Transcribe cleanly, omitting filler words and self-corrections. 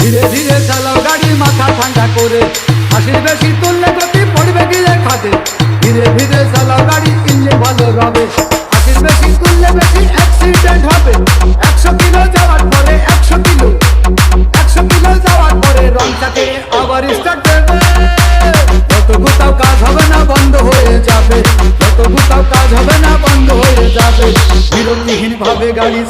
ধীরে ধীরে চালাও গাড়ি মাথা ঠান্ডা করে, হাসির বেশি তুললে গতি পড়বে গিয়ে খাদে। ধীরে ধীরে চালাও গাড়ি, ইঞ্জিন ভালো রবে, হাসির বেশি তুললে বেশি অ্যাক্সিডেন্ট হবে। 100 কিলো যাওয়ার পরে 100 কিলো যাওয়ার পরে রংটাকে আবার স্টার্ট দেবে। যত কোথাও কাজ হবে না বন্ধ হয়ে যাবে, যত কোথাও কাজ হবে না বন্ধ হয়ে যাবে। বিরতিহীন ভাবে গাড়ি